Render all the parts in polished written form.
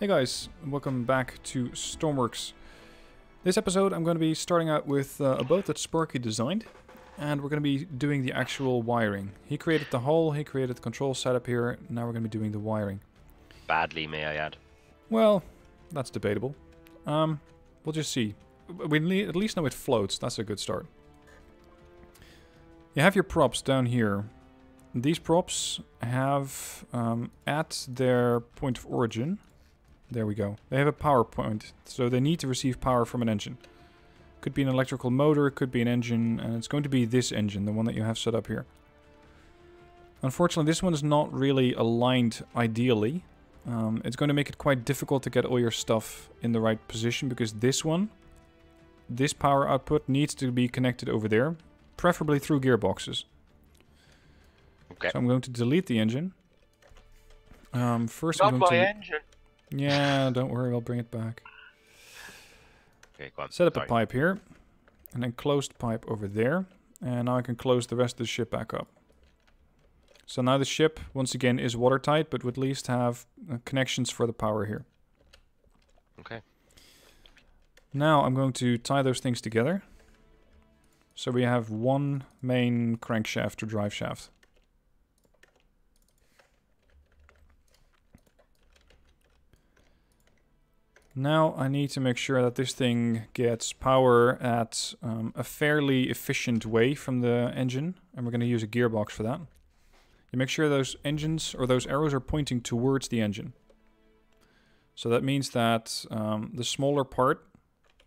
Hey guys, welcome back to Stormworks. This episode I'm going to be starting out with a boat that Sparky designed, and we're going to be doing the actual wiring. He created the hull, he created the control setup here, now we're going to be doing the wiring. Badly, may I add. Well, that's debatable. We'll just see. We at least know it floats, that's a good start. You have your props down here. These props have, at their point of origin, there we go. They have a power point, so they need to receive power from an engine. Could be an electrical motor, could be an engine, and it's going to be this engine, the one that you have set up here. Unfortunately, this one is not really aligned ideally. It's going to make it quite difficult to get all your stuff in the right position, because this one, this power output needs to be connected over there, preferably through gearboxes. Okay. So I'm going to delete the engine. First Not I'm going my to... engine. Yeah, don't worry, I'll bring it back. Okay, go on. Set up Sorry. a pipe here, and then closed pipe over there. And now I can close the rest of the ship back up. So now the ship, once again, is watertight, but would at least have connections for the power here. Okay. Now I'm going to tie those things together. So we have one main crankshaft or drive shaft. Now I need to make sure that this thing gets power at a fairly efficient way from the engine, and we're going to use a gearbox for that. You make sure those engines or those arrows are pointing towards the engine. So that means that the smaller part,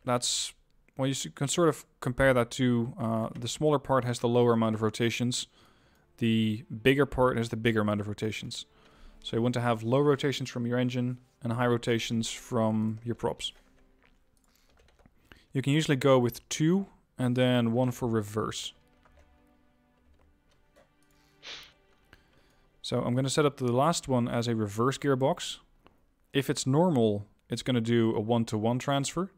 that's, well, you can sort of compare that to the smaller part has the lower amount of rotations, the bigger part has the bigger amount of rotations. So you want to have low rotations from your engine and high rotations from your props. You can usually go with 2 and then 1 for reverse. So I'm going to set up the last one as a reverse gearbox. If it's normal, it's going to do a 1-to-1 transfer.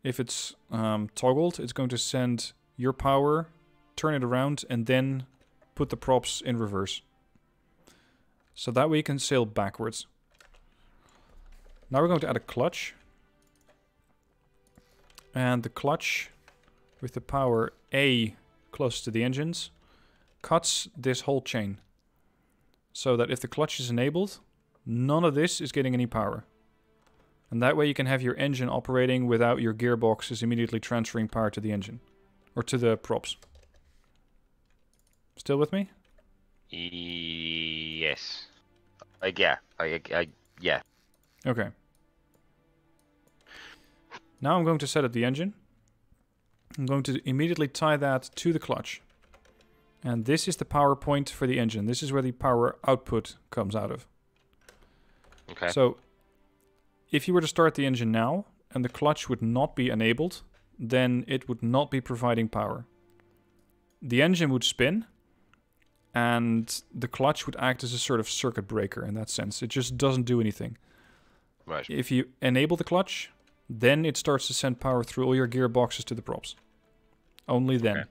If it's toggled, it's going to send your power, turn it around, and then put the props in reverse. So that way you can sail backwards. Now we're going to add a clutch. And the clutch, with the power A close to the engines, cuts this whole chain. So that if the clutch is enabled, none of this is getting any power. And that way you can have your engine operating without your gearboxes immediately transferring power to the engine. Or to the props. Still with me? Yes. Yeah. Okay. Now I'm going to set up the engine. I'm going to immediately tie that to the clutch. And this is the power point for the engine. This is where the power output comes out of. Okay. So, if you were to start the engine now, and the clutch would not be enabled, then it would not be providing power. The engine would spin, and the clutch would act as a sort of circuit breaker in that sense. It just doesn't do anything. Right. If you enable the clutch, then it starts to send power through all your gearboxes to the props. Only then. Okay.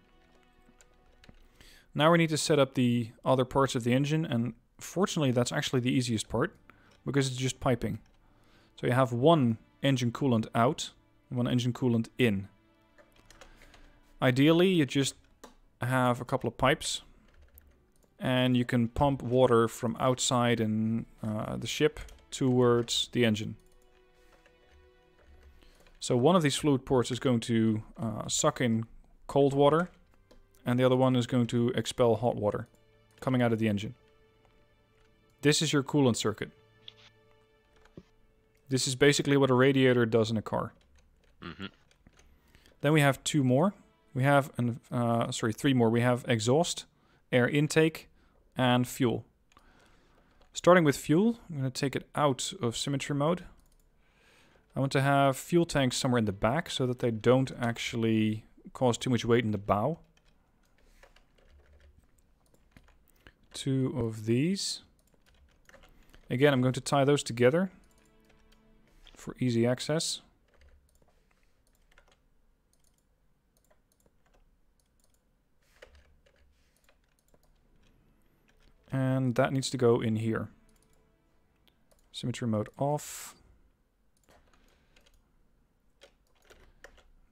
Now we need to set up the other parts of the engine, and fortunately that's actually the easiest part, because it's just piping. So you have one engine coolant out, and one engine coolant in. Ideally you just have a couple of pipes, and you can pump water from outside in the ship towards the engine. So one of these fluid ports is going to suck in cold water, and the other one is going to expel hot water coming out of the engine. This is your coolant circuit. This is basically what a radiator does in a car. Mm-hmm. Then we have 2 more. We have 3 more. We have exhaust, air intake, and fuel. Starting with fuel, I'm going to take it out of symmetry mode. I want to have fuel tanks somewhere in the back so that they don't actually cause too much weight in the bow. 2 of these. Again, I'm going to tie those together for easy access. And that needs to go in here. Symmetry mode off.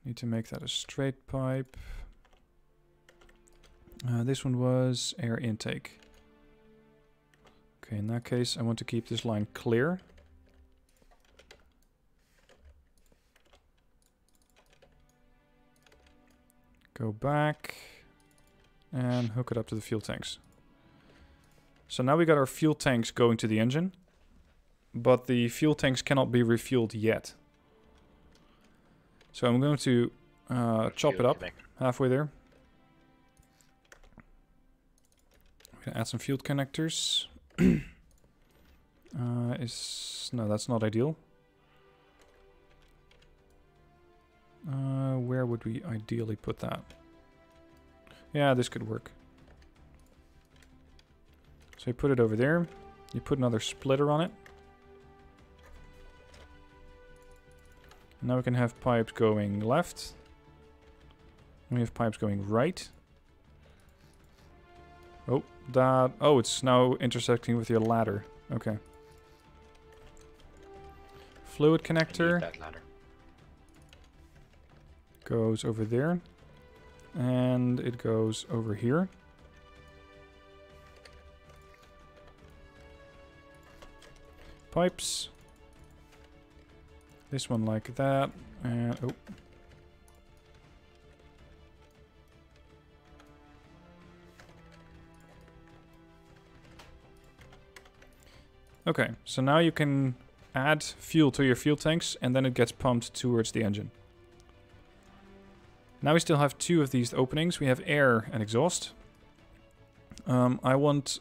Need to make that a straight pipe. This one was air intake. Okay, in that case, I want to keep this line clear. Go back and hook it up to the fuel tanks. So now we got our fuel tanks going to the engine, but the fuel tanks cannot be refueled yet. So I'm going to chop it up halfway there. I'm going to add some fuel connectors. No, that's not ideal. Where would we ideally put that? Yeah, this could work. So you put it over there. You put another splitter on it. Now we can have pipes going left. And we have pipes going right. Oh, that... Oh, it's now intersecting with your ladder. Okay. Fluid connector that ladder. goes over there. And it goes over here. Pipes. This one like that. And... oh. Okay, so now you can add fuel to your fuel tanks and then it gets pumped towards the engine. Now we still have two of these openings. We have air and exhaust. I want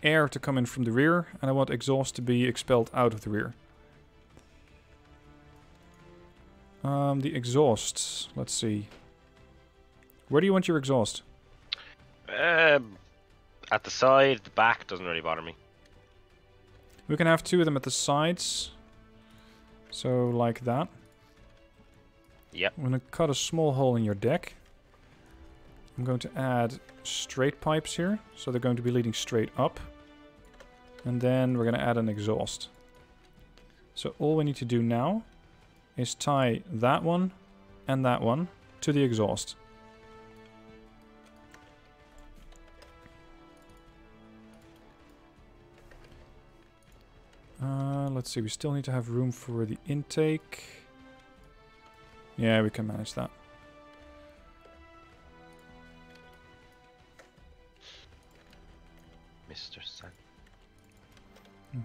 air to come in from the rear and I want exhaust to be expelled out of the rear. The exhaust, let's see. Where do you want your exhaust? At the side, the back doesn't really bother me. We can have two of them at the sides. So, like that. Yep. I'm going to cut a small hole in your deck. I'm going to add straight pipes here. So they're going to be leading straight up. And then we're going to add an exhaust. So all we need to do now is tie that one and that one to the exhaust. Let's see, we still need to have room for the intake. Yeah, we can manage that. Mr. Sun.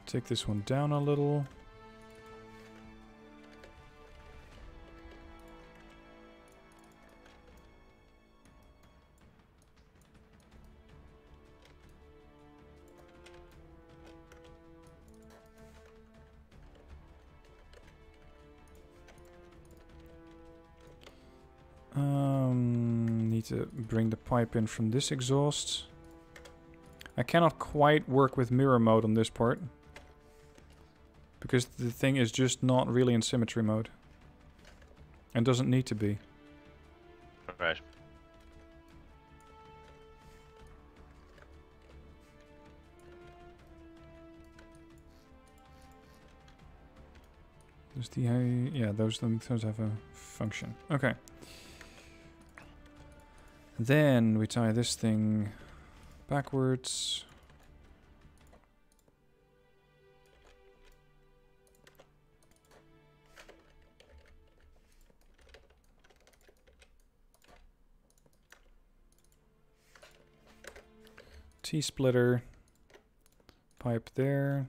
Take this one down a little. Need to bring the pipe in from this exhaust. I cannot quite work with mirror mode on this part. Because the thing is just not really in symmetry mode. And doesn't need to be. Right. Does the yeah, those have a function. Okay. Then we tie this thing backwards. T-splitter. Pipe there.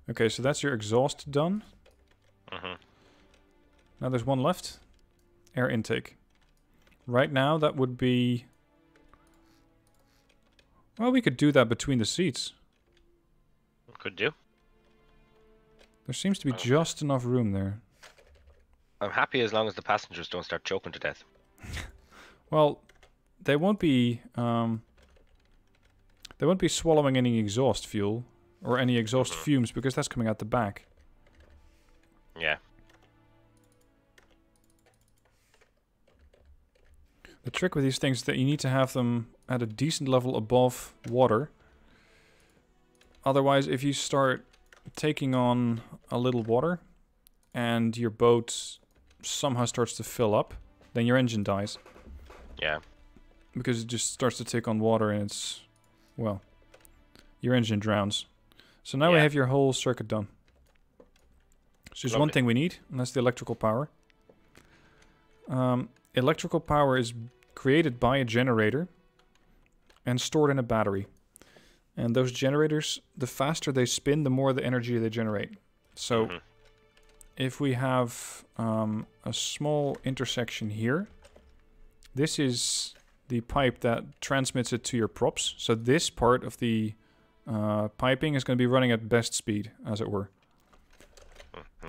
Okay, so that's your exhaust done. Now there's one left. Air intake. Right now that would be... well, we could do that between the seats. Could do. There seems to be just enough room there. I'm happy as long as the passengers don't start choking to death. Well, they won't be swallowing any exhaust fuel or any exhaust fumes because that's coming out the back. Yeah. The trick with these things is that you need to have them at a decent level above water. Otherwise, if you start taking on a little water and your boat somehow starts to fill up, then your engine dies. Yeah. Because it just starts to take on water and it's, well, your engine drowns. So now we have your whole circuit done. So there's one thing we need, and that's the electrical power. Electrical power is created by a generator and stored in a battery. And those generators, the faster they spin, the more the energy they generate. So if we have a small intersection here, this is the pipe that transmits it to your props. So this part of the piping is going to be running at best speed, as it were.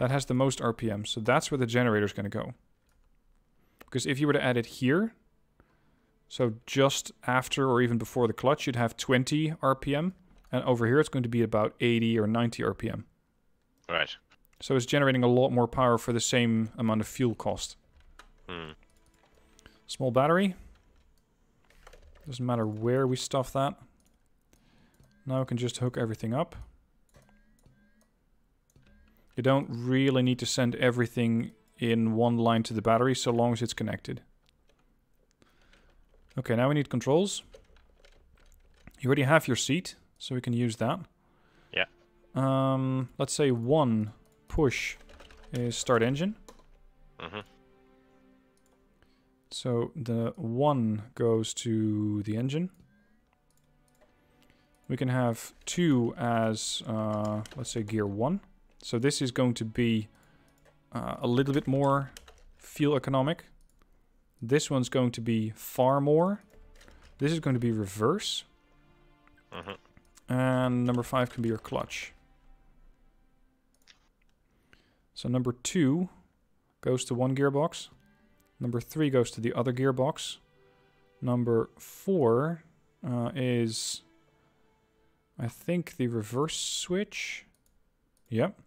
That has the most RPM, so that's where the generator is going to go. Because if you were to add it here, so just after or even before the clutch, you'd have 20 RPM, and over here it's going to be about 80 or 90 RPM. Right. So it's generating a lot more power for the same amount of fuel cost. Small battery. Doesn't matter where we stuff that. Now we can just hook everything up. You don't really need to send everything in one line to the battery so long as it's connected. Okay, now we need controls. You already have your seat, so we can use that. Yeah. Let's say 1 push is start engine. So the 1 goes to the engine. We can have 2 as, let's say, gear 1. So this is going to be a little bit more fuel economic. This one's going to be far more. This is going to be reverse. And number 5 can be your clutch. So number 2 goes to one gearbox. Number 3 goes to the other gearbox. Number 4 is, I think, the reverse switch. Yep.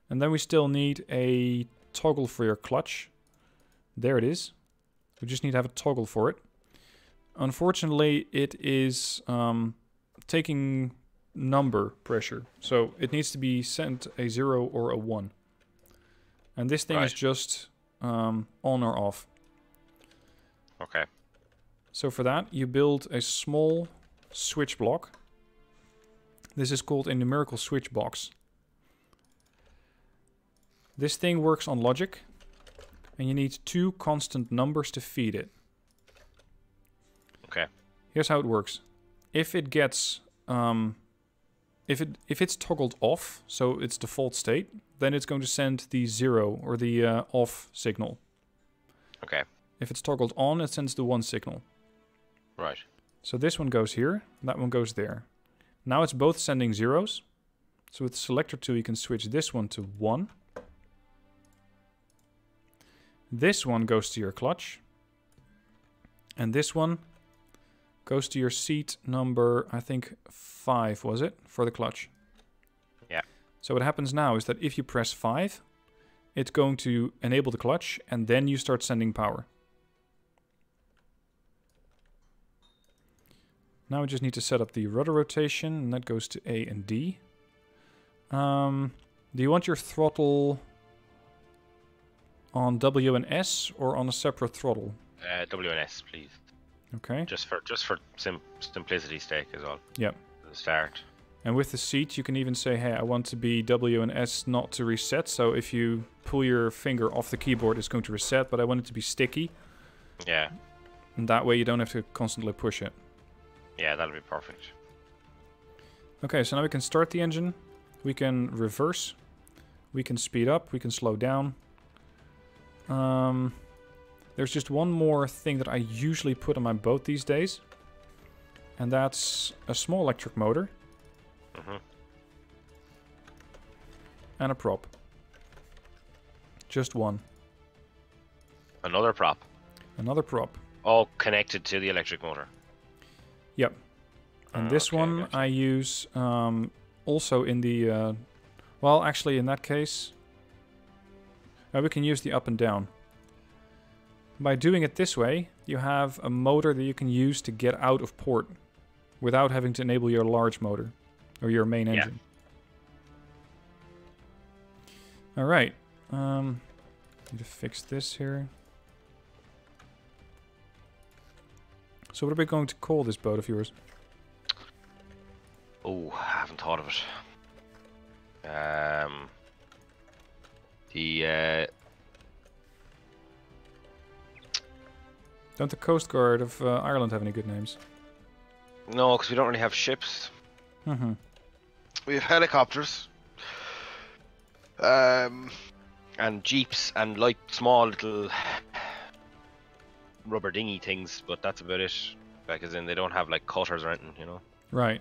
And then we still need a toggle for your clutch. There it is. We just need to have a toggle for it. Unfortunately, it is taking number pressure. So it needs to be sent a 0 or a 1. And this thing is just on or off. Okay. So for that, you build a small switch block. This is called a numerical switch box. This thing works on logic, and you need 2 constant numbers to feed it. Okay. Here's how it works. If it gets, if it's toggled off, so its default state, then it's going to send the 0 or the off signal. Okay. If it's toggled on, it sends the 1 signal. Right. So this one goes here, that one goes there. Now it's both sending zeros. So with selector 2, you can switch this one to 1. This one goes to your clutch. And this one goes to your seat number, I think 5, was it? For the clutch. Yeah. So what happens now is that if you press 5, it's going to enable the clutch, and then you start sending power. Now we just need to set up the rudder rotation, and that goes to A and D. Do you want your throttle on W and S or on a separate throttle? W and S, please. Okay. Just for simplicity's sake as well. Yep. At the start. And with the seat, you can even say, hey, I want to be W and S not to reset. So if you pull your finger off the keyboard, it's going to reset, but I want it to be sticky. Yeah. And that way you don't have to constantly push it. Yeah, that'll be perfect. Okay, so now we can start the engine. We can reverse. We can speed up. We can slow down. There's just one more thing that I usually put on my boat these days. And that's a small electric motor. And a prop. Just one. Another prop. Another prop. All connected to the electric motor. Yep. And this one gotcha. I use also in the... well, actually, in that case... we can use the up and down. By doing it this way, you have a motor that you can use to get out of port without having to enable your large motor or your main engine. Alright. Need to fix this here. So what are we going to call this boat of yours? Oh, I haven't thought of it. Don't the Coast Guard of Ireland have any good names? No, because we don't really have ships. Mm-hmm. We have helicopters. And jeeps and like small little rubber dinghy things, but that's about it. Like, as in, they don't have like cutters or anything, you know. Right.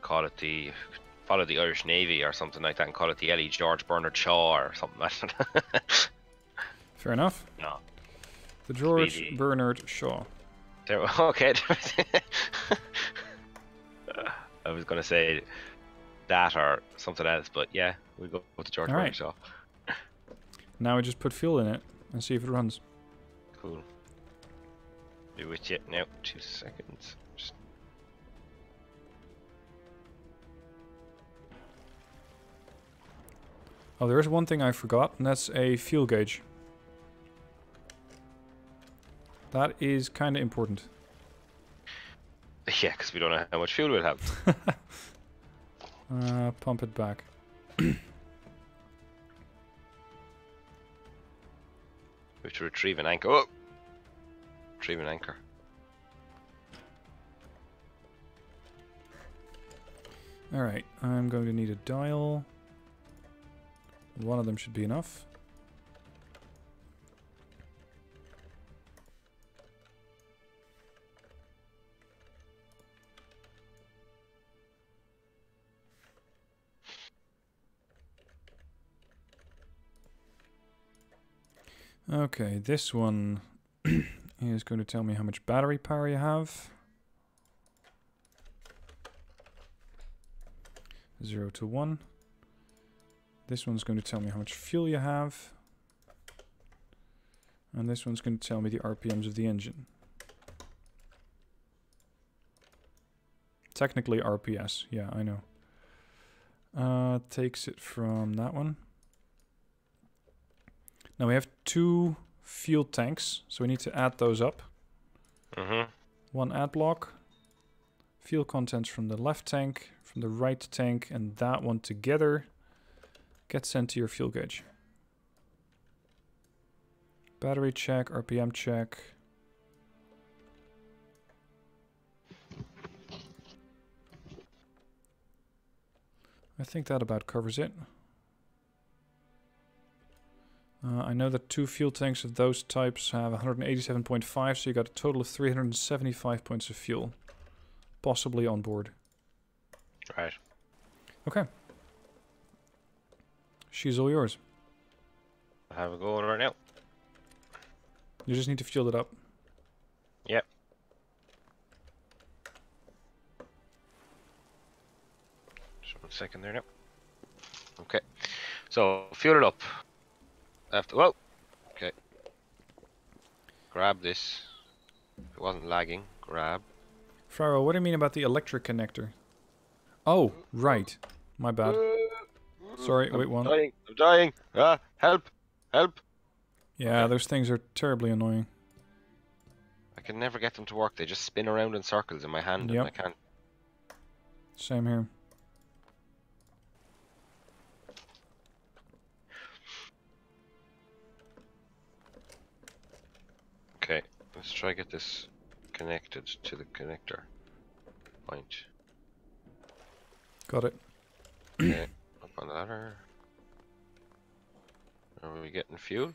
Call it follow the Irish Navy or something like that, and call it the Ellie George Bernard Shaw or something like that. Fair enough. No. The George Bernard Shaw. There, okay. I was gonna say that or something else, but yeah, we'll go with the George Bernard Shaw. Now we just put fuel in it and see if it runs. Cool. Be with you now. 2 seconds. Just... Oh, there is one thing I forgot, and that's a fuel gauge. That is kind of important. Yeah, because we don't know how much fuel we'll have. Pump it back. We have to retrieve an anchor. Oh! Retrieve an anchor. Alright, I'm going to need a dial. One of them should be enough. Okay, this one is going to tell me how much battery power you have. 0 to 1. This one's going to tell me how much fuel you have. And this one's going to tell me the RPMs of the engine. Technically RPS, yeah, I know. Takes it from that one. Now we have 2 fuel tanks, so we need to add those up. One add block. Fuel contents from the left tank, from the right tank, and that one together gets sent to your fuel gauge. Battery check, RPM check. I think that about covers it. I know that 2 fuel tanks of those types have 187.5, so you got a total of 375 points of fuel. Possibly on board. Right. Okay. She's all yours. I'll have a go right now. You just need to fuel it up. Yep. Just 1 second there now. Okay. So, fuel it up. Whoa! Okay. Grab this. If it wasn't lagging, grab. Fraro, what do you mean about the electric connector? Oh, right. My bad. Sorry, wait one. I'm dying! Ah, help! Help! Yeah, okay. Those things are terribly annoying. I can never get them to work. They just spin around in circles in my hand and I can't. Same here. Okay, let's try get this connected to the connector point. Got it. Okay, up on the ladder. Are we getting fuel?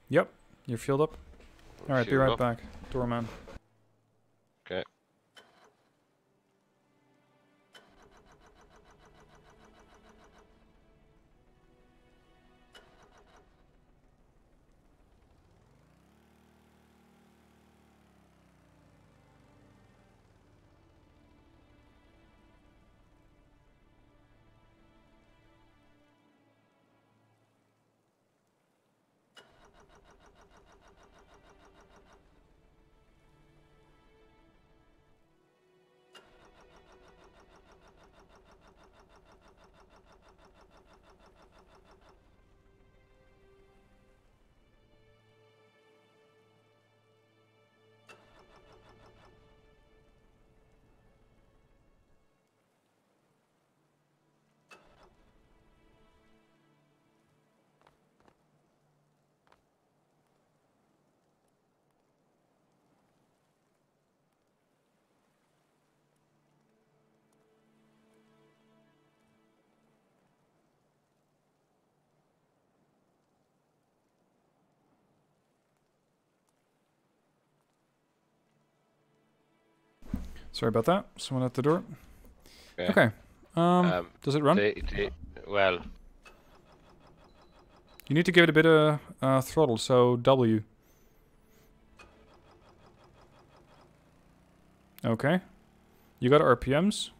Yep, you're fueled up. Alright, be right back, doorman. Okay. Sorry about that. Someone at the door. Okay. Does it run? Well, you need to give it a bit of throttle, so W. Okay. You got RPMs.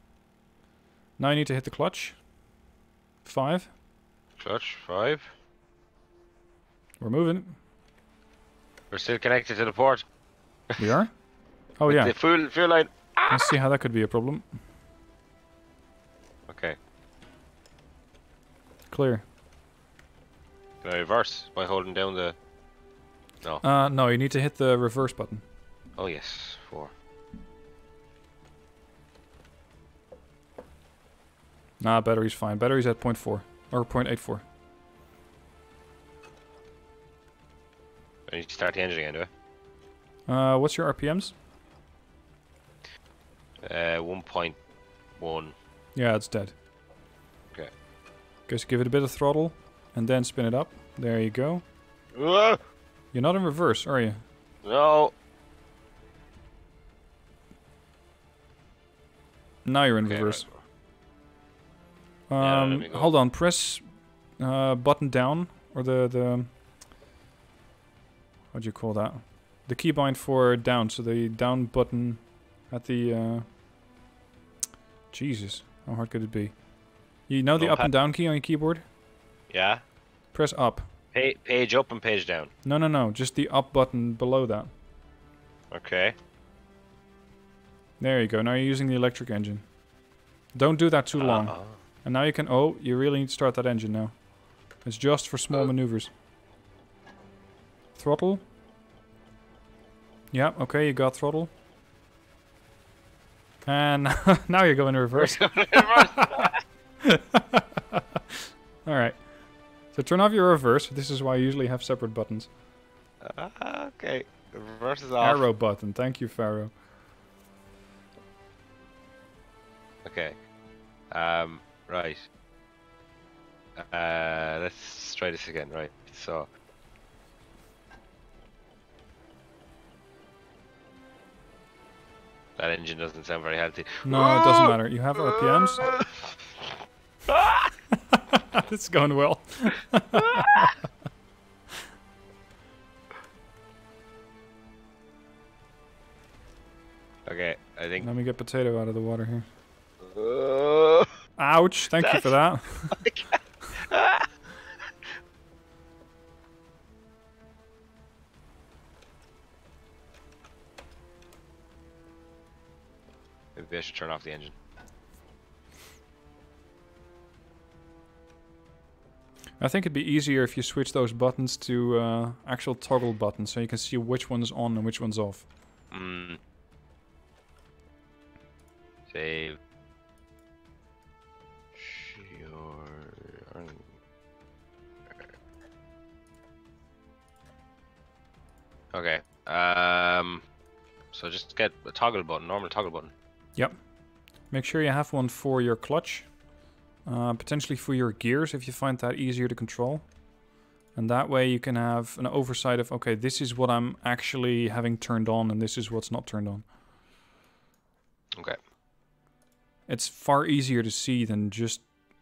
Now you need to hit the clutch. 5. Clutch 5. We're moving. We're still connected to the port. We are? Oh yeah. The fuel line. Let's see how that could be a problem. Okay. Clear. Can I reverse by holding down the... No. No, you need to hit the reverse button. Oh yes, 4. Nah, battery's fine. Battery's at 0.4. Or 0.84. I need to start the engine again, do I? What's your RPMs? 1.1. Yeah, it's dead. Okay. Just give it a bit of throttle, and then spin it up. There you go. Whoa! You're not in reverse, are you? No. Now you're in Okay, reverse. Right. Yeah, Hold on, press button down, or the what do you call that? The keybind for down, so the down button at the Jesus, how hard could it be? You know the up and down key on your keyboard? Yeah. Press up. Page up and page down. No, just the up button below that. Okay. There you go, now you're using the electric engine. Don't do that too long. And now you can... Oh, you really need to start that engine now. It's just for small maneuvers. Throttle. Yeah, okay, you got throttle. And now you're going in reverse. Alright. So turn off your reverse. This is why I usually have separate buttons. Okay. Reverse is off. Arrow button. Thank you, Pharaoh. Okay. Right. Let's try this again, right? So... That engine doesn't sound very healthy. No, it doesn't matter. You have RPMs. This is going well. Okay, I think... Let me get potato out of the water here. Ouch! Thank you for that. Maybe I should turn off the engine. I think it'd be easier if you switch those buttons to actual toggle buttons, so you can see which one's on and which one's off. Save. Okay. So just get a toggle button, normal toggle button. Yep. Make sure you have one for your clutch. Potentially for your gears if you find that easier to control. And that way you can have an oversight of, okay, this is what I'm actually having turned on and this is what's not turned on. Okay. It's far easier to see than just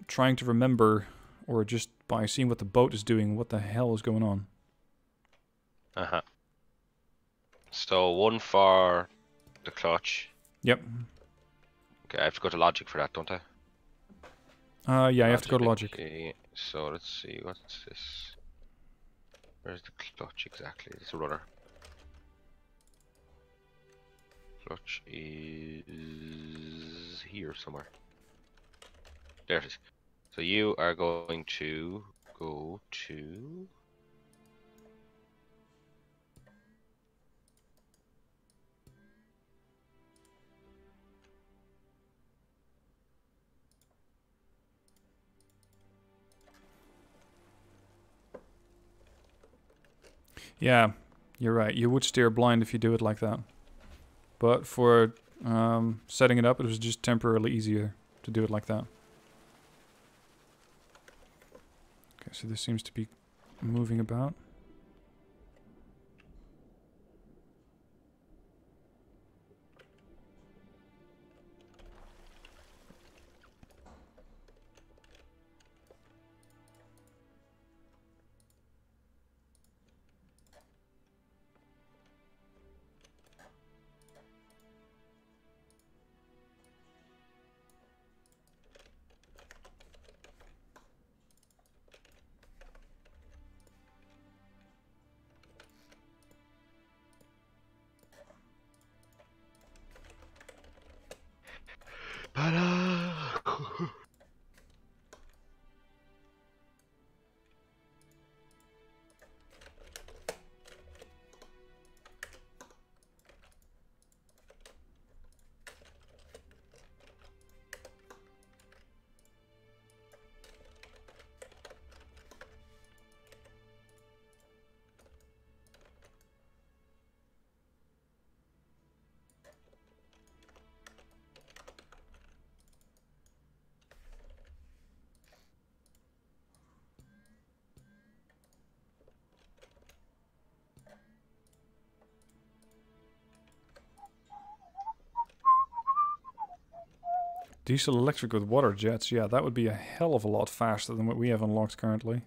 trying to remember, or just by seeing what the boat is doing, what the hell is going on. Uh-huh. So one for the clutch. Yep. Okay, I have to go to logic for that, don't I? Yeah, you have to go to logic. Okay, so let's see, what's this? Where's the clutch exactly? It's a rudder. Clutch is here somewhere. There it is. So you are going to go to... Yeah, you're right. You would steer blind if you do it like that. But for setting it up, it was just temporarily easier to do it like that. Okay, so this seems to be moving about. Diesel electric with water jets. Yeah, that would be a hell of a lot faster than what we have unlocked currently.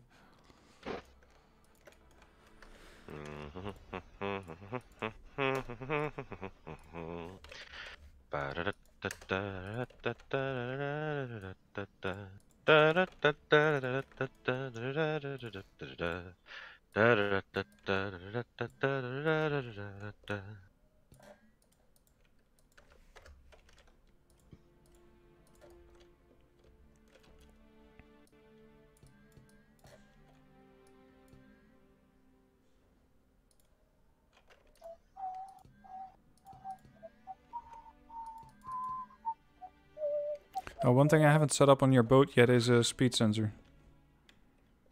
One thing I haven't set up on your boat yet is a speed sensor.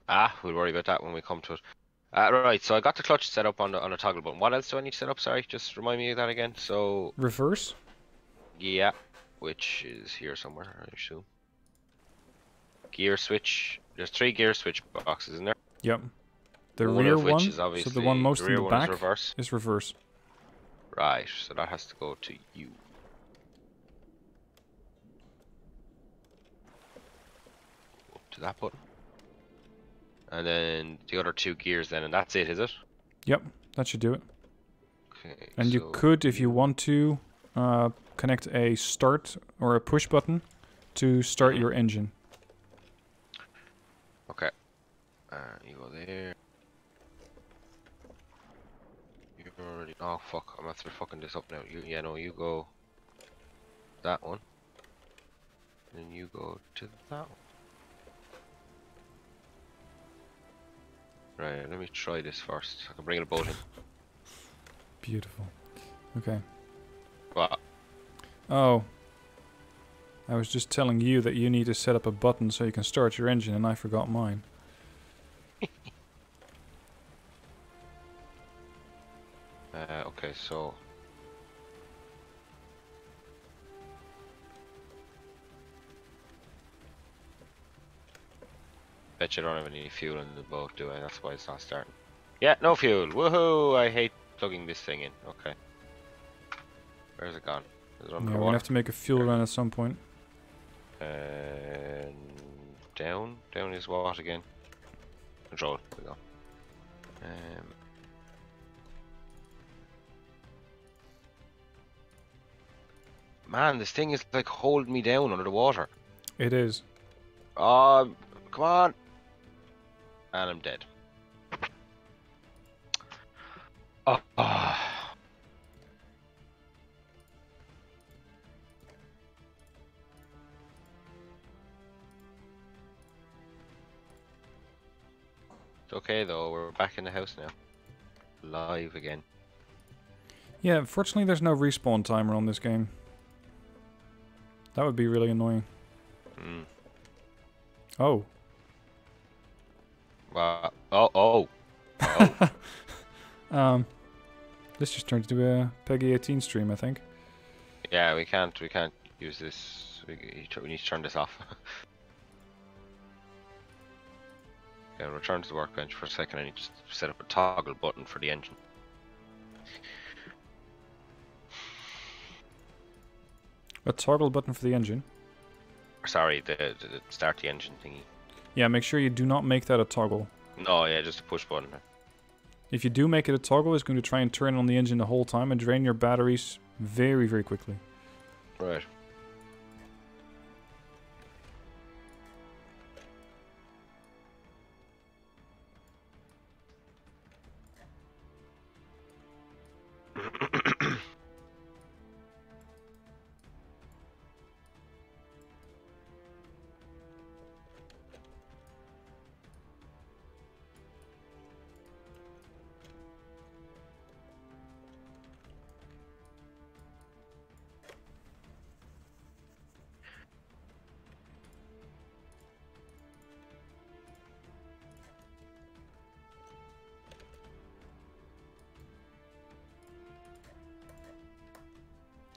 Ah, we'll worry about that when we come to it. Right, so I got the clutch set up on the toggle button. What else do I need to set up? Sorry, just remind me of that again. So Reverse? yeah, which is here somewhere, I assume. Gear switch. There's 3 gear switch boxes in there. Yep. The One rear of which one, is obviously so the one most the in rear the one back, is reverse. is reverse. Right, so that has to go to you. Up to that button. And then the other 2 gears then, and that's it, is it? Yep, that should do it. Okay. And so you could, if you want to, connect a start or a push button to start your engine. Okay. You go there. You're already. Oh fuck! I'm after fucking this up now. Yeah, no, you go. That one. And you go to that one. Right. Let me try this first. I can bring the boat in. Beautiful. Okay. What? Oh. I was just telling you that you need to set up a button so you can start your engine, and I forgot mine. Okay, so. Bet you don't have any fuel in the boat, do I? That's why it's not starting. Yeah, no fuel. Woohoo! I hate plugging this thing in. Okay. Where's it gone? Is it Yeah, under we're the gonna water? have to make a fuel run at some point. And down. Down is what again? Control. There we go. Man, this thing is like holding me down under the water. It is. Come on. And I'm dead. Oh. It's okay though, we're back in the house now. Live again. Yeah, unfortunately there's no respawn timer on this game. That would be really annoying. Oh. Oh. This just turned into a Peggy 18 stream, I think. Yeah, we can't use this. We need to turn this off. Okay, I'll return to the workbench for a second. I need to set up a toggle button for the engine. A toggle button for the engine? Sorry, the start the engine thingy. Yeah, make sure you do not make that a toggle. No, yeah, just a push button. If you do make it a toggle, it's going to try and turn on the engine the whole time and drain your batteries very, very quickly. Right.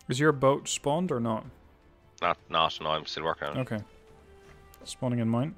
Is your boat spawned or not? Not, no, I'm still working on it. Okay. Spawning in mine.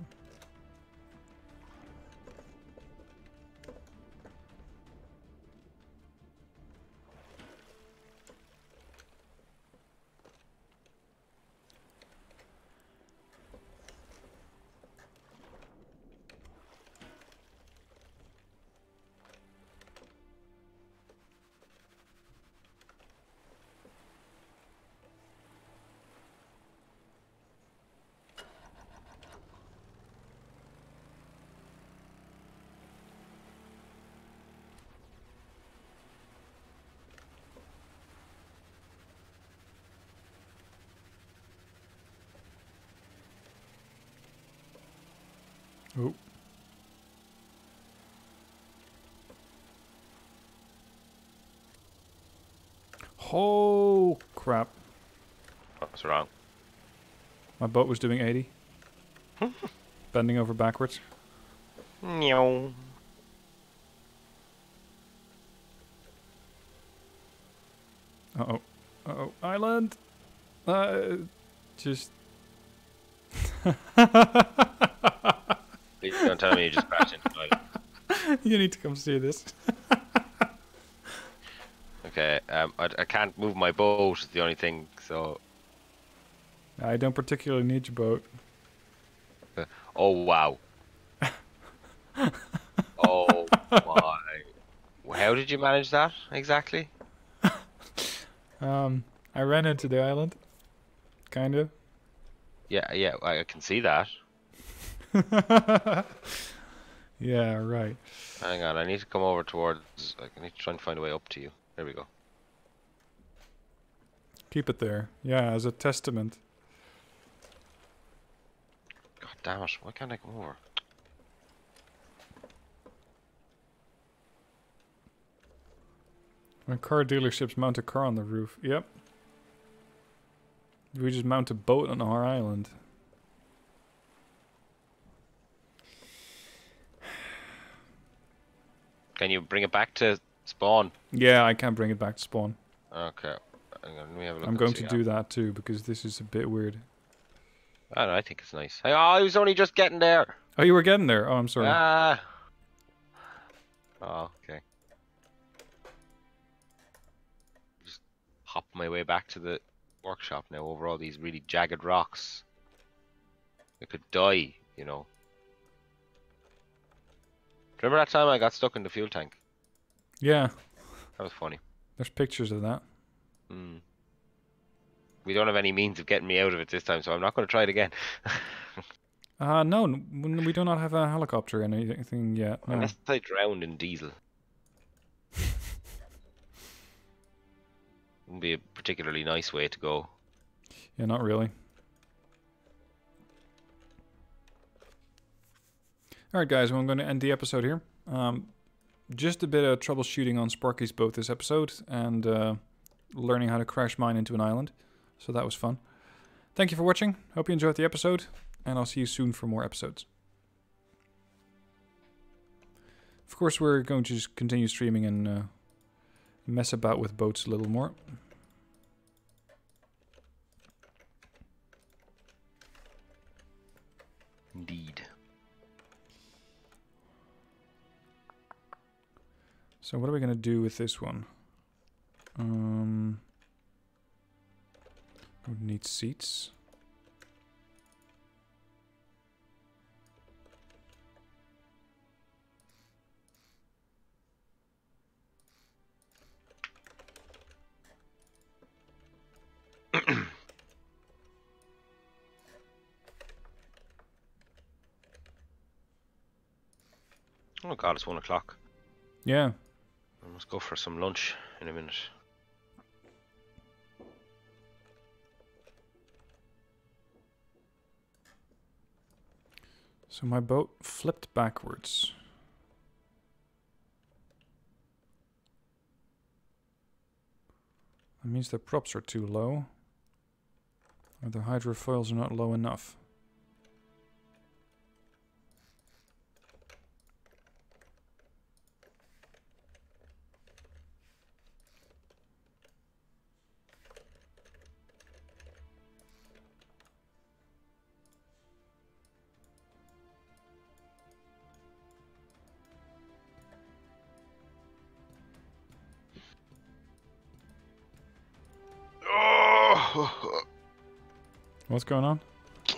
Oh. Oh, crap. What's wrong? My boat was doing 80. Bending over backwards. No. Uh-oh. Uh-oh. Island! Just... Please don't tell me you just crashed into the island. You need to come see this. Okay, I can't move my boat, is the only thing, so... I don't particularly need your boat. Oh, wow. Oh, my. How did you manage that, exactly? I ran into the island. Kind of. Yeah, I can see that. Yeah, right. Hang on, I need to come over towards... I need to try and find a way up to you. There we go. Keep it there. Yeah, as a testament. God damn it, why can't I come over? When car dealerships mount a car on the roof. Yep. We just mount a boat on our island. Can you bring it back to spawn? Yeah, I can bring it back to spawn. Okay. Hang on, let me have a look. I'm going to do that too, because this is a bit weird. I don't know, I think it's nice. Oh, I was only just getting there. Oh, you were getting there? Oh, I'm sorry. Ah. Oh, okay. Just hop my way back to the workshop now over all these really jagged rocks. I could die, you know. Remember that time I got stuck in the fuel tank? Yeah. That was funny. There's pictures of that. Hmm. We don't have any means of getting me out of it this time, so I'm not going to try it again. No, we do not have a helicopter or anything yet. No. Unless I drowned in diesel. Wouldn't be a particularly nice way to go. Yeah, not really. Alright guys, well, I'm going to end the episode here. Just a bit of troubleshooting on Sparky's boat this episode, and learning how to crash mine into an island. So that was fun. Thank you for watching. Hope you enjoyed the episode, and I'll see you soon for more episodes. Of course, we're going to just continue streaming and mess about with boats a little more. Indeed. So what are we going to do with this one? We need seats. Oh god, it's 1 o'clock. Yeah. I must go for some lunch in a minute. So my boat flipped backwards. That means the props are too low. Or the hydrofoils are not low enough. What's going on?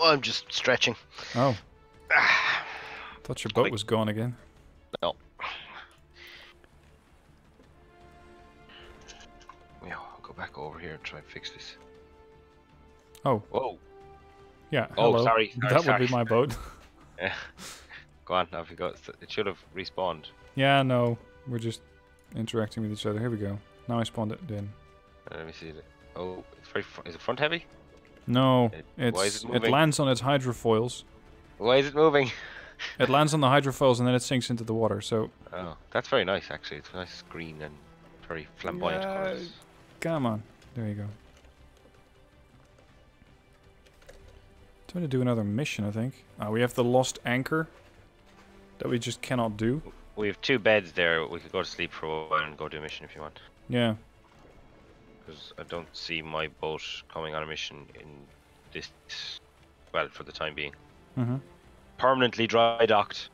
I'm just stretching. Oh. Thought your boat was gone again. No. Yeah, I'll go back over here and try and fix this. Oh. Whoa. Yeah. Oh, hello. sorry. That would be my boat. Yeah. Go on, off you go. It should have respawned. Yeah, no. We're just interacting with each other. Here we go. Now I spawned it in. Let me see. Oh, it's very. Is it front heavy? No, Why is it it moving? lands on its hydrofoils. Why is it moving? It lands on the hydrofoils and then it sinks into the water. So. Oh, that's very nice actually. It's nice green and very flamboyant colours. Come on. There you go. Time to do another mission, I think. We have the lost anchor that we just cannot do. We have 2 beds there. We could go to sleep for a while and go do a mission if you want. Yeah. Because I don't see my boat coming on a mission in this, well, for the time being. Mm-hmm. Permanently dry docked.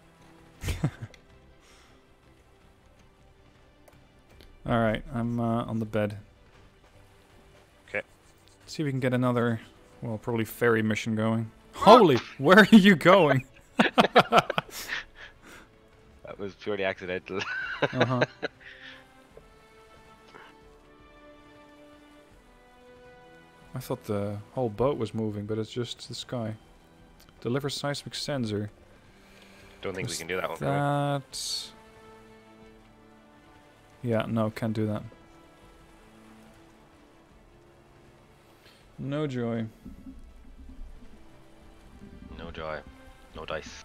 Alright, I'm on the bed. Okay. See if we can get another, well, probably ferry mission going. Holy, where are you going? That was purely accidental. Uh-huh. I thought the whole boat was moving, but it's just the sky. Deliver seismic sensor. Don't think we can do that one. That... Yeah, no, can't do that. No joy. No joy. No dice.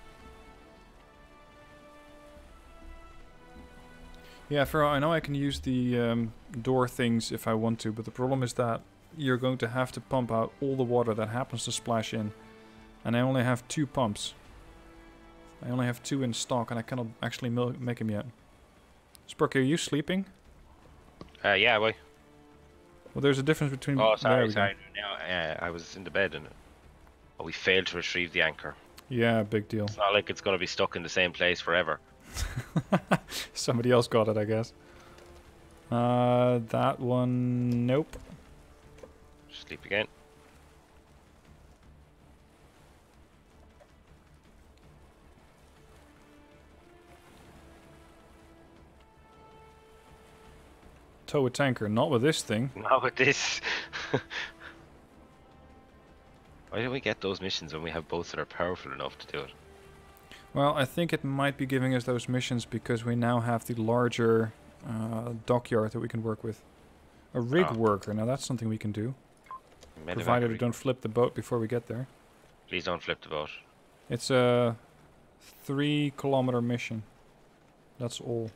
Yeah, I know I can use the door things if I want to, but the problem is that you're going to have to pump out all the water that happens to splash in. And I only have 2 pumps. I only have 2 in stock and I cannot actually make them yet. Sparky, are you sleeping? Yeah, why? Well, there's a difference between... Oh, sorry. Now, I was in the bed and we failed to retrieve the anchor. Yeah, big deal. It's not like it's going to be stuck in the same place forever. Somebody else got it, I guess. That one... Nope. Sleep again. Tow a tanker, not with this thing. Not with this. Why don't we get those missions when we have boats that are powerful enough to do it? Well, I think it might be giving us those missions because we now have the larger dockyard that we can work with. A rig worker, now that's something we can do. Provided we don't flip the boat before we get there. Please don't flip the boat. It's a 3-kilometer mission. That's all.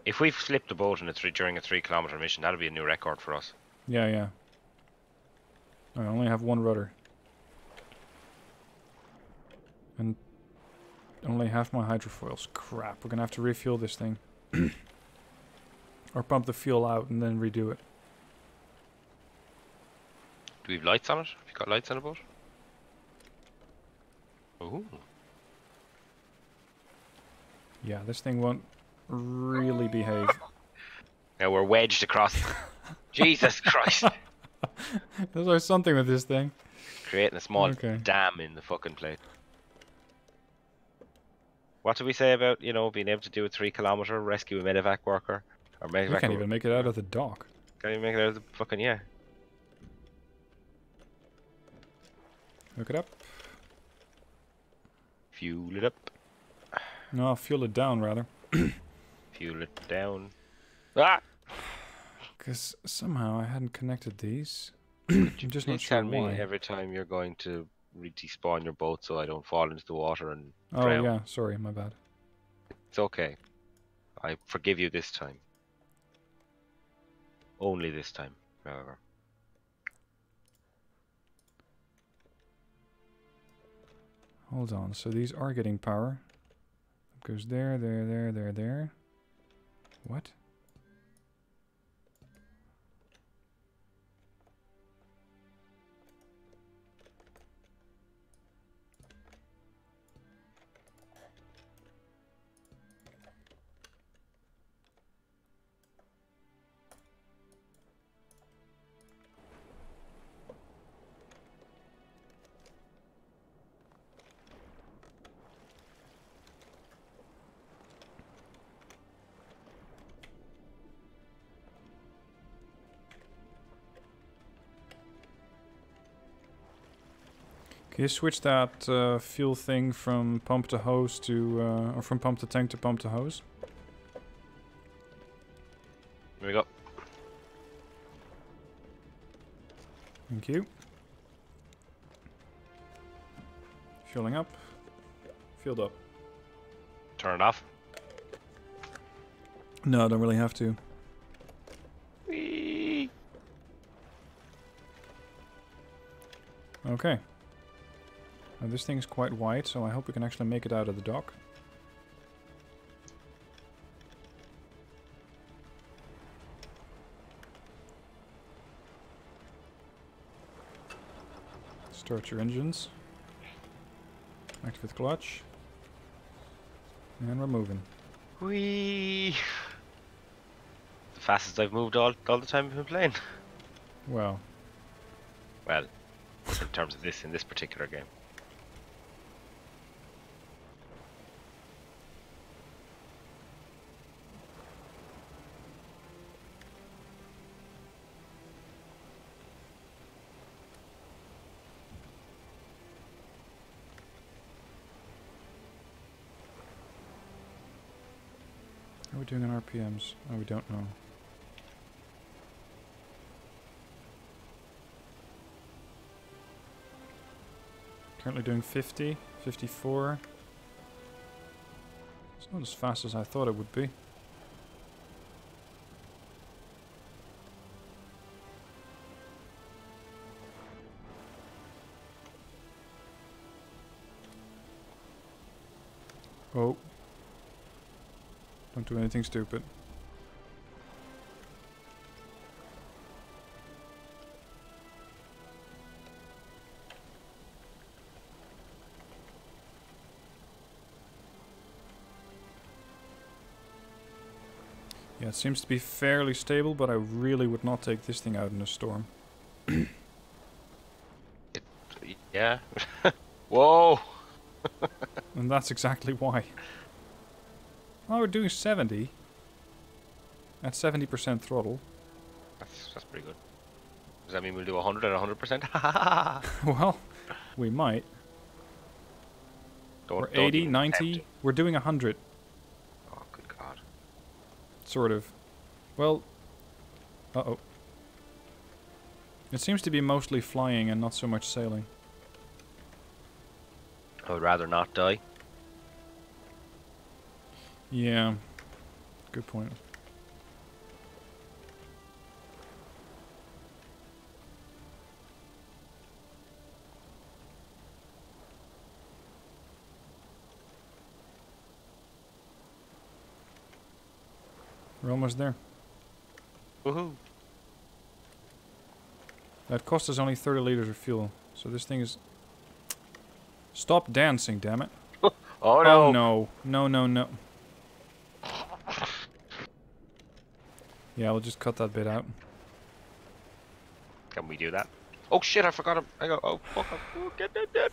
If we flip the boat during a 3-kilometer mission, that'll be a new record for us. Yeah, yeah. I only have 1 rudder. And only half my hydrofoils. Crap, we're gonna have to refuel this thing. Or pump the fuel out and then redo it. Do we have lights on it? Have you got lights on the boat? Ooh. Yeah, this thing won't really behave. Now we're wedged across. Jesus Christ. There's something with this thing. Creating a small dam in the fucking place. What did we say about, you know, being able to do a 3-kilometer rescue a medevac worker? Or medevac We can't even make it out of the dock. Can't even make it out of the fucking, yeah. Hook it up. Fuel it up. No, fuel it down, rather. Fuel it down. Ah! Because somehow I hadn't connected these. I'm just not sure why. Every time you're going to despawn your boat so I don't fall into the water and drown. Oh yeah, sorry, my bad. It's okay. I forgive you this time. Only this time, however. Hold on, so these are getting power. It goes there, there. What? Can you switch that fuel thing from pump to hose to, or from pump to tank to pump to hose? Here we go. Thank you. Fueling up. filled up. Turn it off. No, I don't really have to. Whee! Okay. Now this thing is quite wide, so I hope we can actually make it out of the dock. Start your engines. Activate clutch. And we're moving. Whee! The fastest I've moved all the time I've been playing. Wow. Well, in terms of in this particular game. How are we doing on RPMs? Oh, we don't know. Currently doing 50, 54. It's not as fast as I thought it would be. Oh. Don't do anything stupid. Yeah, it seems to be fairly stable, but I really would not take this thing out in a storm. Yeah. Whoa! And that's exactly why. Oh, we're doing 70. At 70% throttle. That's pretty good. Does that mean we'll do 100 at 100%? Well, we might. We're 80, 90. We're doing 100. Oh, good God. Sort of. Well... Uh-oh. It seems to be mostly flying and not so much sailing. I would rather not die. Yeah. Good point. We're almost there. Woohoo! That cost us only 30 liters of fuel. So this thing is... Stop dancing, damn it. Oh no! Oh no. No, no, no. Yeah, we'll just cut that bit out. Can we do that? Oh shit, I forgot him. I go, oh fuck up. Oh, get out.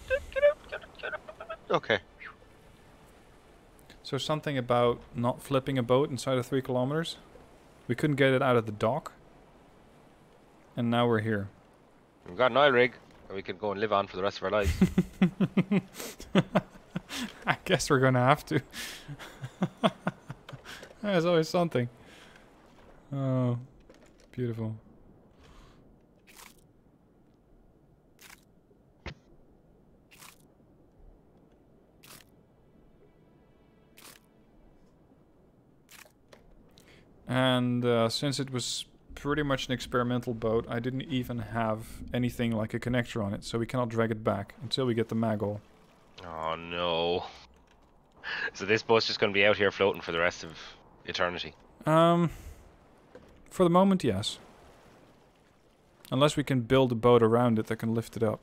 Okay. So something about not flipping a boat inside of 3 kilometers. We couldn't get it out of the dock. And now we're here. We've got an oil rig that we can go and live on for the rest of our lives. I guess we're gonna have to. There's always something. Oh, beautiful. And since it was pretty much an experimental boat, I didn't even have anything like a connector on it, so we cannot drag it back until we get the mag-all. Oh no. So this boat's just going to be out here floating for the rest of eternity? For the moment, yes. Unless we can build a boat around it that can lift it up.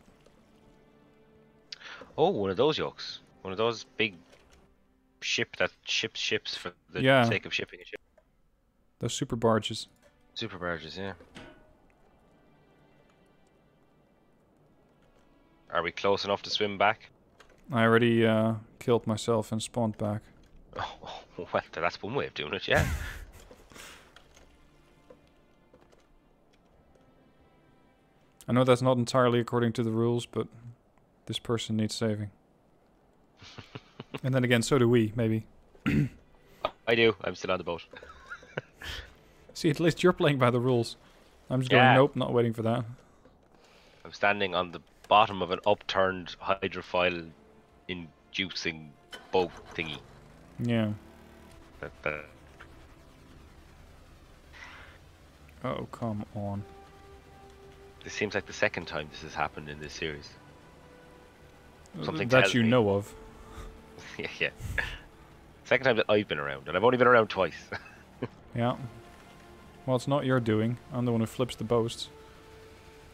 Oh, one of those yokes. One of those big ship that ships for the sake of shipping a ship. Those super barges. Super barges, yeah. Are we close enough to swim back? I already killed myself and spawned back. Oh, well, that's one way of doing it, yeah. I know that's not entirely according to the rules, but this person needs saving. And then again, so do we, maybe. I do. I'm still on the boat. See, at least you're playing by the rules. I'm just going, nope, not waiting for that. I'm standing on the bottom of an upturned hydrofoil inducing boat thingy. Yeah. But, Oh, come on. this seems like the second time this has happened in this series. Something That tells you me. know of. Yeah. Second time that I've been around, and I've only been around twice. Yeah. Well, it's not your doing. I'm the one who flips the boats.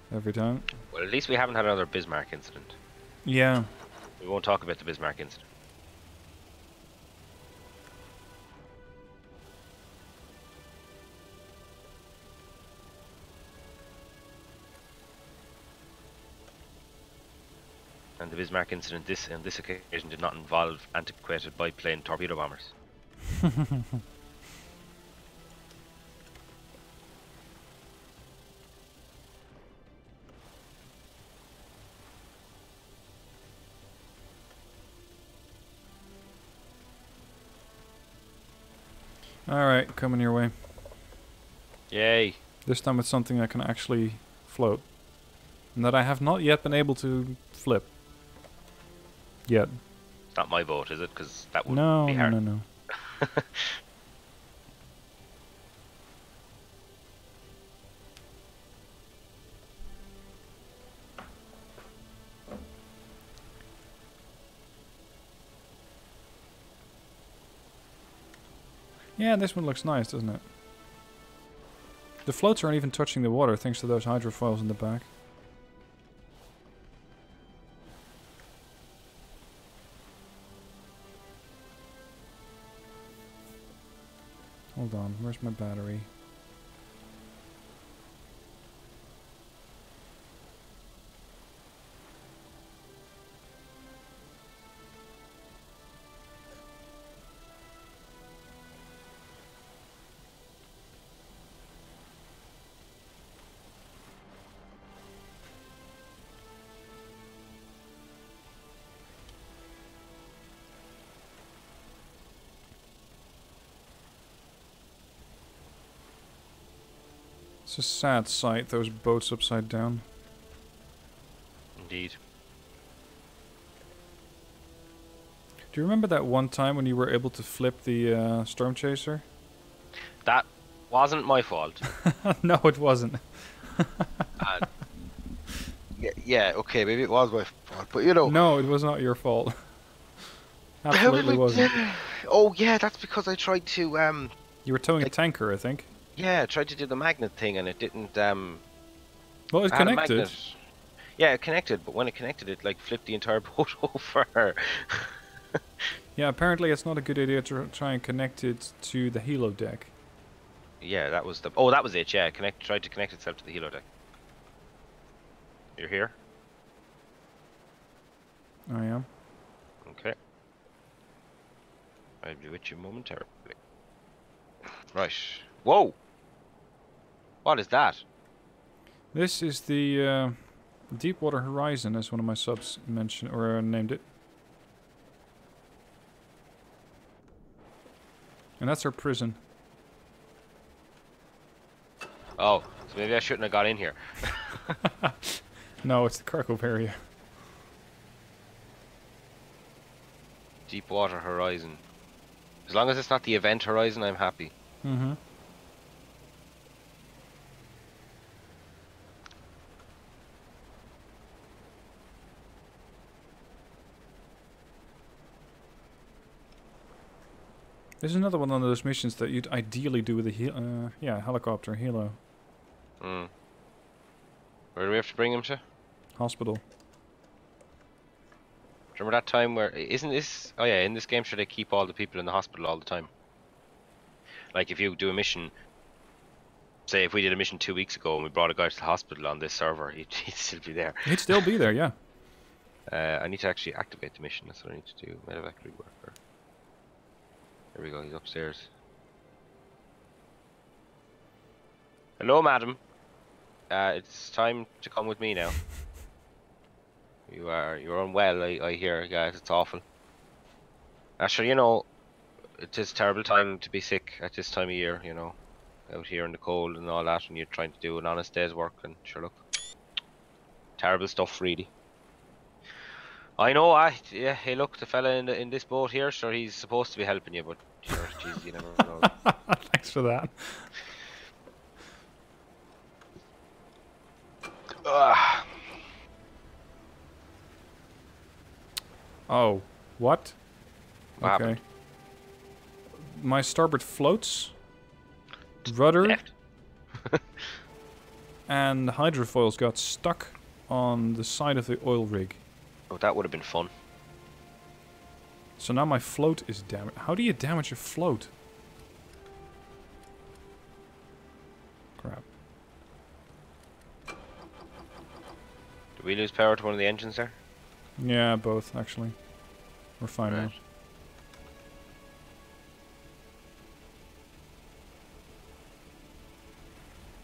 Every time. Well, at least we haven't had another Bismarck incident. Yeah. We won't talk about the Bismarck incident. And the Bismarck incident on this occasion did not involve antiquated biplane torpedo bombers. Alright, coming your way. Yay! This time it's something that can actually float. And that I have not yet been able to flip. Yet. It's not my boat, is it? Because that would No, be no, hard. no, no. Yeah, this one looks nice, doesn't it? The floats aren't even touching the water thanks to those hydrofoils in the back. Hold on, where's my battery? It's a sad sight, those boats upside down. Indeed. Do you remember that one time when you were able to flip the storm chaser? That wasn't my fault. No, it wasn't. Yeah, okay, maybe it was my fault, but you know. No, it was not your fault. Absolutely wasn't. Oh yeah, that's because I tried to You were towing a tanker, I think. yeah, I tried to do the magnet thing and it didn't Well, it add a connected. magnet. Yeah, it connected, but when it connected, it like flipped the entire boat over. Yeah, apparently it's not a good idea to try and connect it to the helo deck. Yeah, that was the. Oh, that was it. Yeah, tried to connect itself to the helo deck. You're here. I am. Okay. I'll be with you momentarily. Right. Whoa. What is that? This is the Deepwater Horizon, as one of my subs mentioned or named it. And that's our prison. Oh, so maybe I shouldn't have got in here. No, it's the cargo area. Deepwater Horizon. As long as it's not the Event Horizon, I'm happy. Mm-hmm. There's another one of those missions that you'd ideally do with a helicopter helo. Hmm. Where do we have to bring him to? Hospital. Remember that time where isn't this? Oh yeah, in this game, should they keep all the people in the hospital all the time? Like if you do a mission, say if we did a mission 2 weeks ago and we brought a guy to the hospital on this server, he'd still be there. He'd still be there, yeah. I need to actually activate the mission. That's what I need to do. Medevac reworker. There we go. He's upstairs. Hello, madam. It's time to come with me now. You're unwell. I hear, guys. It's awful. Actually, you know, it is a terrible time to be sick at this time of year. You know, out here in the cold and all that, and you're trying to do an honest day's work. And sure, look, terrible stuff, really. I know. Yeah. Hey, look, the fella in this boat here, sure, he's supposed to be helping you, but sure, jeez, you never know. Thanks for that. Ugh. Oh, what? What Okay. happened? My starboard floats, rudder, Left. and hydrofoils got stuck on the side of the oil rig. Oh, that would have been fun. So now my float is damaged. How do you damage a float? Crap. Did we lose power to one of the engines there? Yeah, both, actually. We're fine now. Right.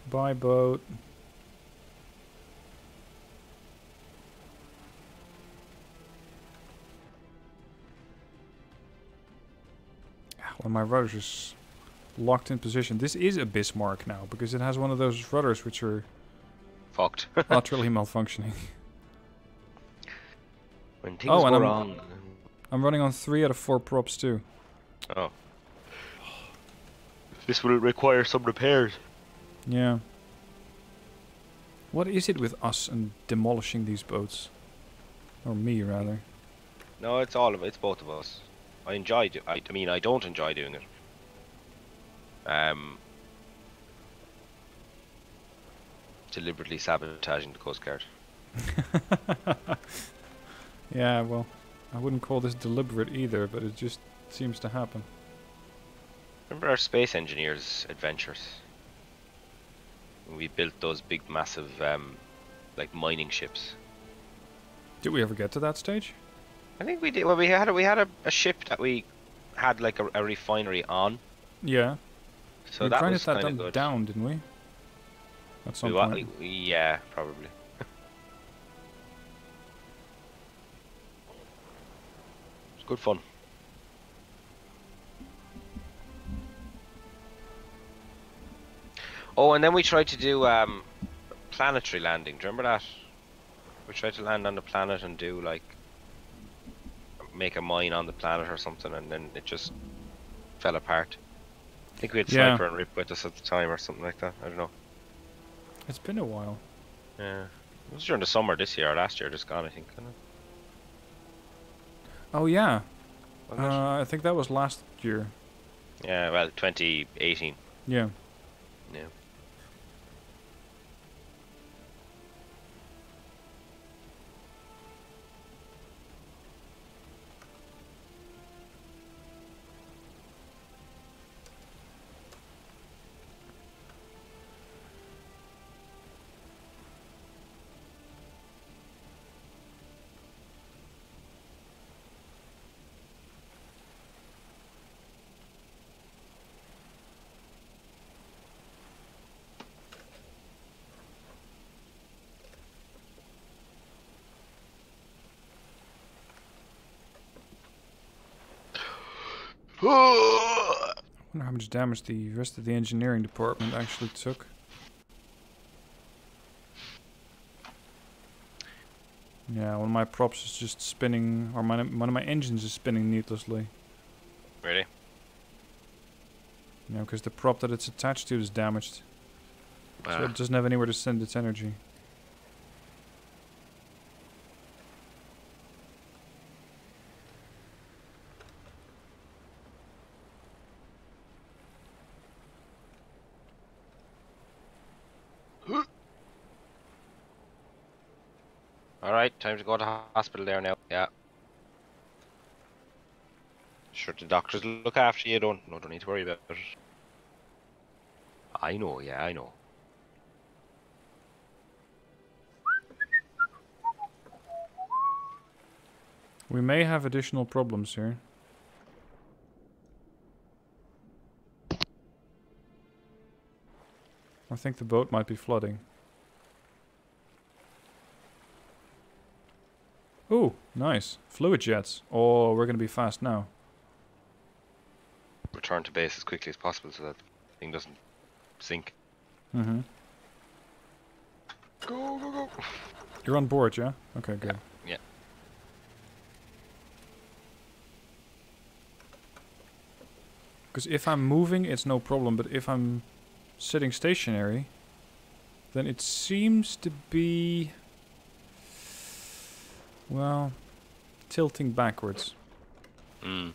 Bye, boat. Well, my rudder's just locked in position. This is a Bismarck now, because it has one of those rudders which are Fucked. utterly malfunctioning. When things Oh, and go wrong. I'm running on 3 out of 4 props too. Oh. This will require some repairs. Yeah. What is it with us and demolishing these boats? Or me, rather. No, it's all of it. It's both of us. I enjoy. I mean, I don't enjoy doing it. Deliberately sabotaging the Coast Guard. Yeah, well, I wouldn't call this deliberate either, but it just seems to happen. Remember our space engineers' adventures? We built those big, massive, like mining ships. Did we ever get to that stage? I think we did. Well, we had a ship that we had like a refinery on. Yeah. So we that grinded was that kind of good. down, didn't we? At some We point. yeah, probably. It's good fun. Oh, and then we tried to do planetary landing. Do you remember that? We tried to land on the planet and do like make a mine on the planet or something, and then it just fell apart. I think we had Yeah. Sniper and Rip with us at the time or something like that. I don't know. It's been a while. Yeah, it was during the summer this year or last year, just gone, I think. Wasn't it? Oh, yeah. Wasn't it? I think that was last year. Yeah, well, 2018. Yeah. Yeah. I wonder how much damage the rest of the engineering department actually took. Yeah, one of my props is just spinning, or one of my engines is spinning needlessly. Really? You know, because the prop that it's attached to is damaged. So it doesn't have anywhere to send its energy. Alright, time to go to hospital there now. Yeah. Sure, the doctors look after you. Don't need to worry about it. I know, yeah, I know. We may have additional problems here. I think the boat might be flooding. Ooh, nice. Fluid jets. Oh, we're gonna be fast now. Return to base as quickly as possible so that thing doesn't sink. Mm-hmm. Go, go, go. You're on board, yeah? Okay, good. Yeah. Because if I'm moving, it's no problem. But if I'm sitting stationary, then it seems to be, well, tilting backwards. Mm.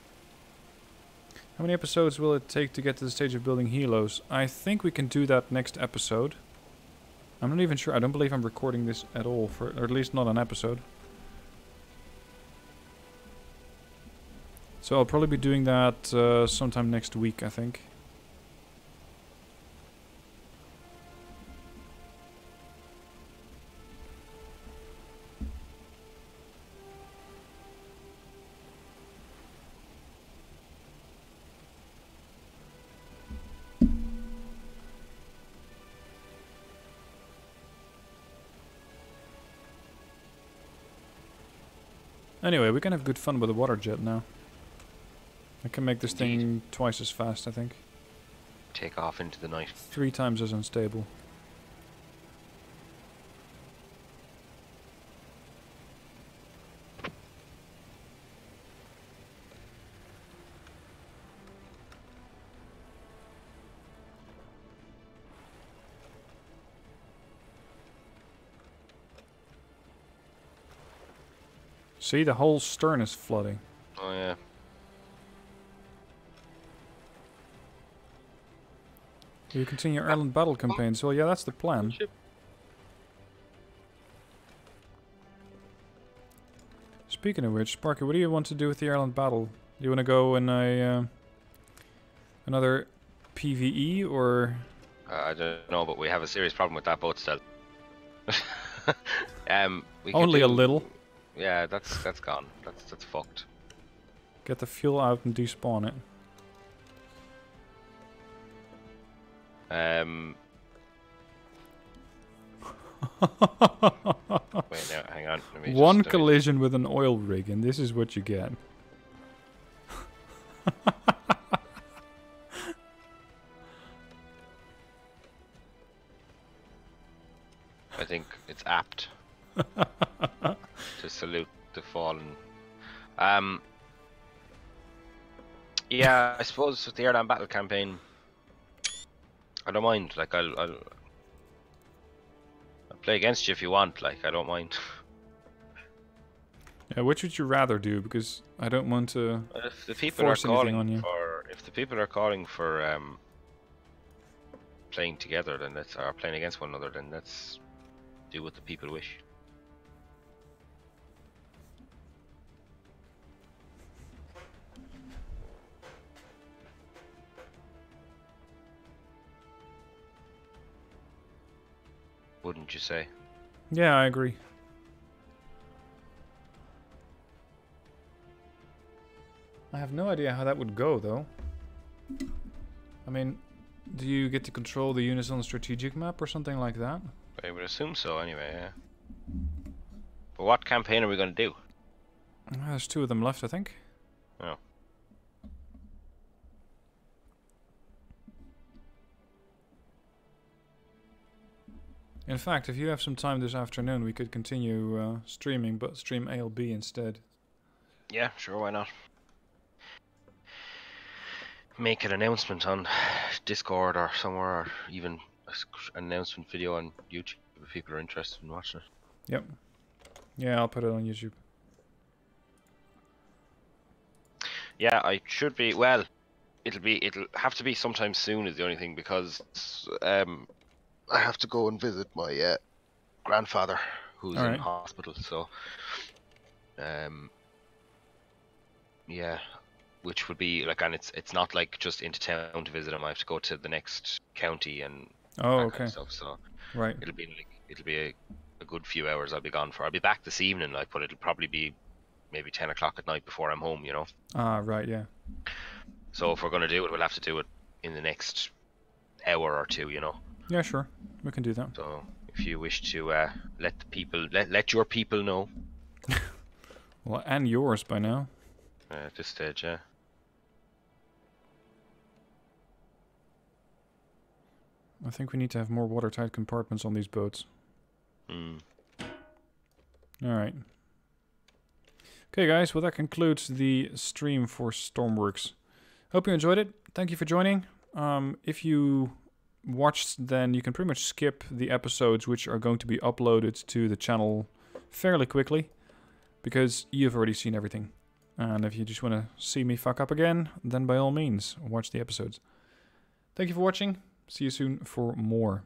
How many episodes will it take to get to the stage of building helos? I think we can do that next episode. I'm not even sure. I don't believe I'm recording this at all, or at least not an episode. So I'll probably be doing that sometime next week, I think. Anyway, we can have good fun with the water jet now. I can make this thing twice as fast, I think. Take off into the night. 3 times as unstable. See, the whole stern is flooding. Oh yeah. You continue your Ireland battle campaigns. Well, yeah, that's the plan. Speaking of which, Sparky, what do you want to do with the Ireland battle? Do you want to go in a another PvE or? I don't know, but we have a serious problem with that boat still. We Only a little. Yeah, that's gone. That's fucked. Get the fuel out and despawn it. Wait, now, hang on. Let me One collision with an oil rig, and this is what you get. I think it's apt to salute the fallen. Yeah, I suppose with the Ireland battle campaign, I don't mind. Like I'll play against you if you want. Like I don't mind. Yeah, which would you rather do? Because I don't want to If the people force are anything calling on you. if the people are calling for playing together, then or playing against one another, then let's do what the people wish. Wouldn't you say? Yeah, I agree. I have no idea how that would go, though. I mean, do you get to control the units on the strategic map or something like that? I would assume so, anyway. Yeah. But what campaign are we going to do? There's 2 of them left, I think. Oh. In fact, if you have some time this afternoon, we could continue streaming, but stream ALB instead. Yeah, sure, why not? Make an announcement on Discord or somewhere, or even an announcement video on YouTube if people are interested in watching it. Yep. Yeah, I'll put it on YouTube. Yeah, I should be. Well, it'll have to be sometime soon is the only thing, because I have to go and visit my grandfather who's in hospital. So, yeah, which would be like, and it's not like just into town to visit him. I have to go to the next county and that kind of stuff. So, right, it'll be a good few hours I'll be gone for. I'll be back this evening, like, but it'll probably be maybe 10 o'clock at night before I'm home, you know. Ah, right, yeah. So if we're gonna do it, we'll have to do it in the next hour or two, you know. Yeah, sure, we can do that. So if you wish to let the people, let your people know. Well, and yours by now. At this stage, yeah. I think we need to have more watertight compartments on these boats. Alright. Okay guys, well that concludes the stream for Stormworks. Hope you enjoyed it. Thank you for joining. If you watched, then you can pretty much skip the episodes which are going to be uploaded to the channel fairly quickly, because you've already seen everything. And if you just want to see me fuck up again, then by all means, watch the episodes. Thank you for watching. See you soon for more.